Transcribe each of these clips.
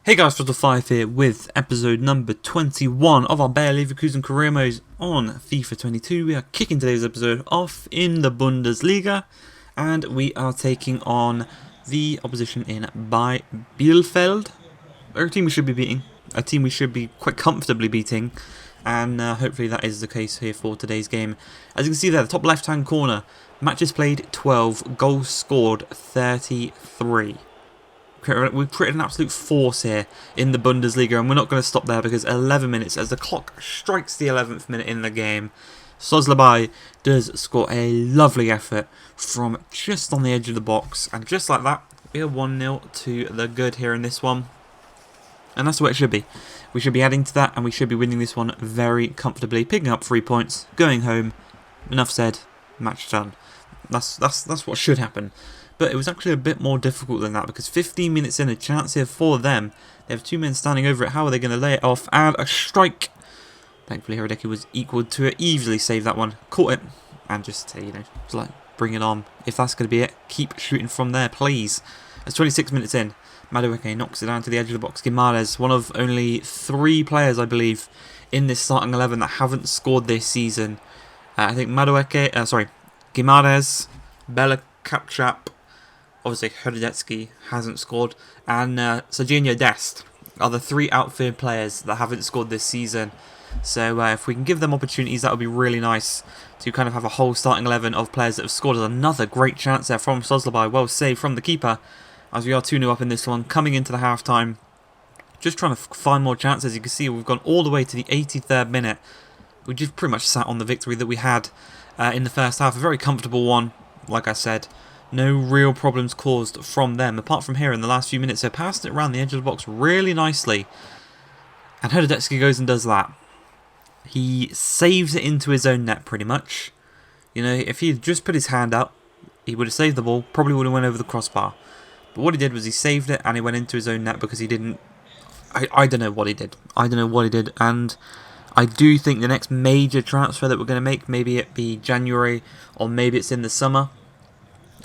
Hey guys, Five here with episode number 21 of our Bayer Leverkusen career modes on FIFA 22. We are kicking today's episode off in the Bundesliga and we are taking on the opposition in by Bielefeld. A team we should be beating, a team we should be quite comfortably beating, and hopefully that is the case here for today's game. As you can see there, the top left hand corner, matches played 12, goals scored 33. We've created an absolute force here in the Bundesliga, and we're not going to stop there because 11 minutes, as the clock strikes the 11th minute in the game, Szoboszlai does score a lovely effort from just on the edge of the box, and just like that, we are 1-0 to the good here in this one. And that's what it should be. We should be adding to that, and we should be winning this one very comfortably, picking up 3 points, going home. Enough said, match done. That's what should happen. But it was actually a bit more difficult than that because 15 minutes in, a chance here for them. They have two men standing over it. How are they going to lay it off? And a strike. Thankfully, Hradecky was equal to it. Easily saved that one. Caught it. And just, just like, bring it on. If that's going to be it, keep shooting from there, please. It's 26 minutes in. Madueke knocks it down to the edge of the box. Guimaraes, one of only 3 players, I believe, in this starting 11 that haven't scored this season. I think Guimaraes, Bella Kapchap, obviously Hradecky hasn't scored, and Serginho Dest are the 3 outfield players that haven't scored this season. So if we can give them opportunities, that would be really nice to kind of have a whole starting 11 of players that have scored. There's another great chance there from Szoboszlai, well saved from the keeper, as we are 2-0 up in this one, coming into the half-time. Just trying to find more chances. You can see we've gone all the way to the 83rd minute. We just pretty much sat on the victory that we had in the first half. A very comfortable one, like I said. No real problems caused from them, apart from here in the last few minutes. So passed it around the edge of the box really nicely. And Hradecky goes and does that. He saves it into his own net pretty much. You know, if he had just put his hand up, he would have saved the ball, probably would have went over the crossbar. But what he did was he saved it and he went into his own net because he didn't... I don't know what he did. And I do think the next major transfer that we're going to make, maybe it be January or maybe it's in the summer,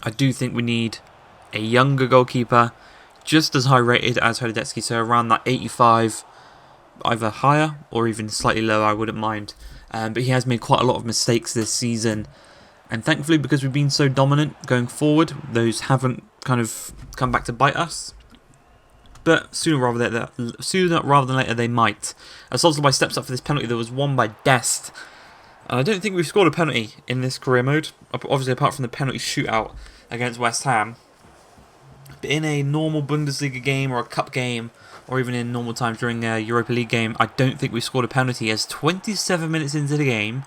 I do think we need a younger goalkeeper, just as high rated as Hradecky, so around that 85, either higher or even slightly lower, I wouldn't mind. But he has made quite a lot of mistakes this season, and thankfully because we've been so dominant going forward, those haven't kind of come back to bite us. But sooner rather than later they might. As Szoboszlai steps up for this penalty that was won by Dest. And I don't think we've scored a penalty in this career mode, obviously apart from the penalty shootout against West Ham. But in a normal Bundesliga game or a cup game, or even in normal times during a Europa League game, I don't think we've scored a penalty. As 27 minutes into the game,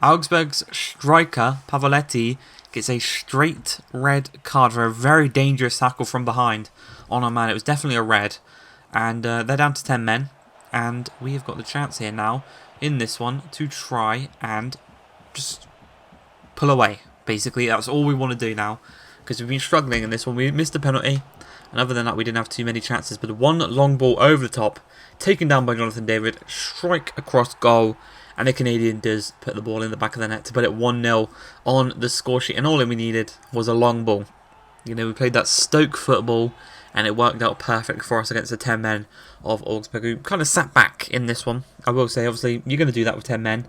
Augsburg's striker, Pavoletti, gets a straight red card for a very dangerous tackle from behind on our man. It was definitely a red. And they're down to 10 men. And we have got the chance here now, in this one, to try and just pull away. Basically, that's all we want to do now, because we've been struggling in this one. We missed a penalty, and other than that, we didn't have too many chances. But one long ball over the top, taken down by Jonathan David, strike across goal, and the Canadian does put the ball in the back of the net to put it 1-0 on the score sheet. And all we needed was a long ball. You know, we played that Stoke football, and it worked out perfect for us against the 10 men of Augsburg, who kind of sat back in this one. I will say, obviously, you're going to do that with 10 men,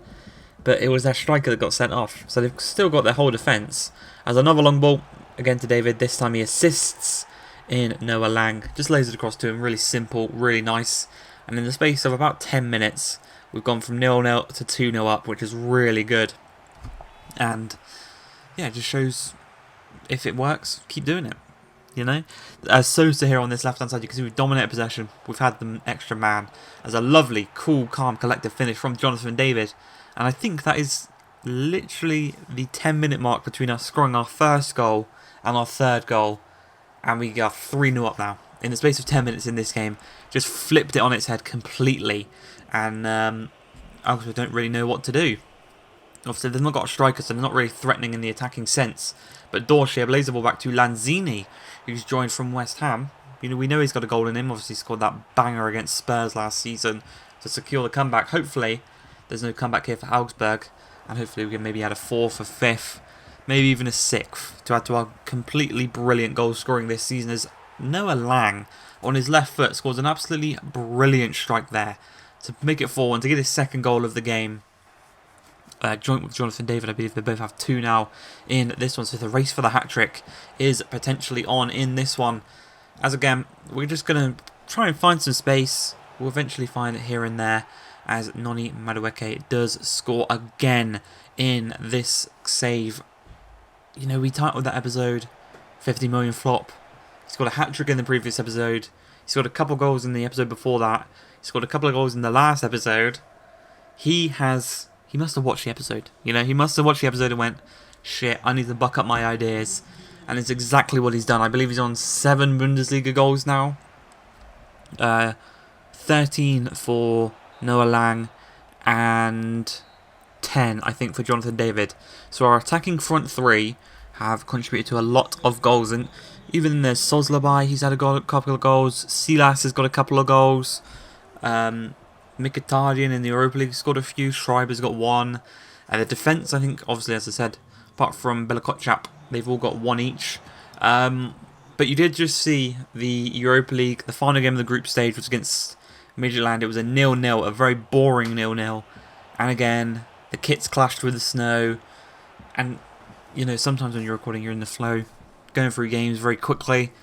but it was their striker that got sent off. So they've still got their whole defence. As another long ball, again to David. This time he assists in Noah Lang. Just lays it across to him. Really simple, really nice. And in the space of about 10 minutes, we've gone from 0-0 to 2-0 up, which is really good. And, yeah, it just shows if it works, keep doing it. You know, as Sosa here on this left hand side, you can see we've dominated possession. We've had the extra man. As a lovely, cool, calm, collective finish from Jonathan David. And I think that is literally the 10-minute mark between us scoring our first goal and our third goal. And we are 3-0 up now. In the space of 10 minutes in this game, just flipped it on its head completely. And Augsburg don't really know what to do. Obviously, they've not got a striker, so they're not really threatening in the attacking sense. But Dorshire plays the ball back to Lanzini, who's joined from West Ham. You know, we know he's got a goal in him. Obviously, he scored that banger against Spurs last season to secure the comeback. Hopefully, there's no comeback here for Augsburg. And hopefully, we can maybe add a 4th, a 5th, maybe even a 6th to add to our completely brilliant goal scoring this season. As Noah Lang on his left foot, scores an absolutely brilliant strike there to make it 4-1, to get his second goal of the game. Joint with Jonathan David, I believe they both have 2 now in this one, so the race for the hat-trick is potentially on in this one. As again, we're just going to try and find some space. We'll eventually find it here and there, as Noni Madueke does score again in this save. You know, we titled that episode 50 million flop. He scored a hat-trick in the previous episode. He scored a couple goals in the episode before that. He scored a couple of goals in the last episode. He must have watched the episode. You know, he must have watched the episode and went, shit, I need to buck up my ideas. And it's exactly what he's done. I believe he's on 7 Bundesliga goals now. 13 for Noah Lang and 10, I think, for Jonathan David. So our attacking front 3 have contributed to a lot of goals. And even there's Sozlabai, he's had a couple of goals. Silas has got a couple of goals. Mkhitaryan in the Europa League scored a few. Schreiber's got 1. The defence, I think, obviously, as I said, apart from Belakotchap, they've all got 1 each. But you did just see the Europa League, the final game of the group stage was against Midtjylland. It was a 0-0, a very boring 0-0. And again, the kits clashed with the snow. And, you know, sometimes when you're recording, you're in the flow, going through games very quickly.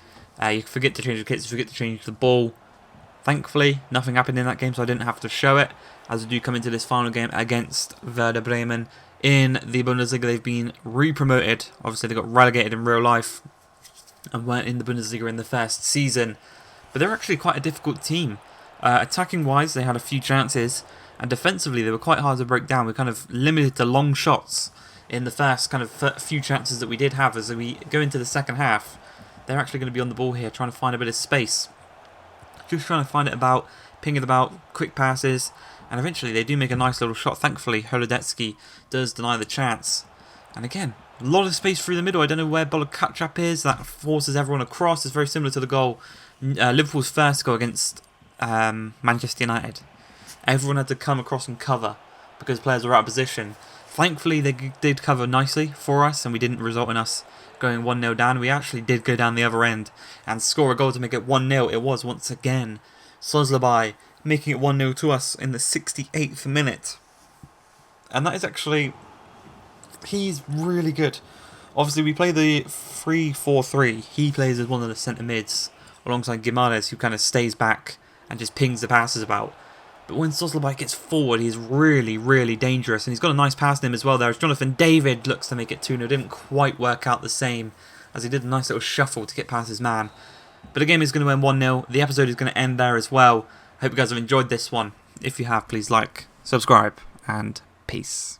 You forget to change the kits, you forget to change the ball. Thankfully, nothing happened in that game, so I didn't have to show it. As we do come into this final game against Werder Bremen in the Bundesliga, they've been re-promoted. Obviously, they got relegated in real life and weren't in the Bundesliga in the first season. But they're actually quite a difficult team. Attacking-wise, they had a few chances, and defensively, they were quite hard to break down. We kind of limited to long shots in the first kind of few chances that we did have. As we go into the second half, they're actually going to be on the ball here, trying to find a bit of space. Just trying to find it about, ping it about, quick passes, and eventually they do make a nice little shot. Thankfully, Holodetsky does deny the chance. And again, a lot of space through the middle. I don't know where Bolokachap is. That forces everyone across. It's very similar to the goal, Liverpool's first goal against Manchester United. Everyone had to come across and cover because players were out of position. Thankfully, they did cover nicely for us, and we didn't result in us going 1-0 down. We actually did go down the other end and score a goal to make it 1-0. It was once again Sozlabai making it 1-0 to us in the 68th minute. And that is actually, he's really good. Obviously, we play the 3-4-3. He plays as one of the centre mids alongside Gimares, who kind of stays back and just pings the passes about. But when Sozlabai gets forward, he's really, really dangerous. And he's got a nice pass in him as well there. As Jonathan David looks to make it 2-0. Didn't quite work out the same, as he did a nice little shuffle to get past his man. But the game is going to end 1-0. The episode is going to end there as well. Hope you guys have enjoyed this one. If you have, please like, subscribe, and peace.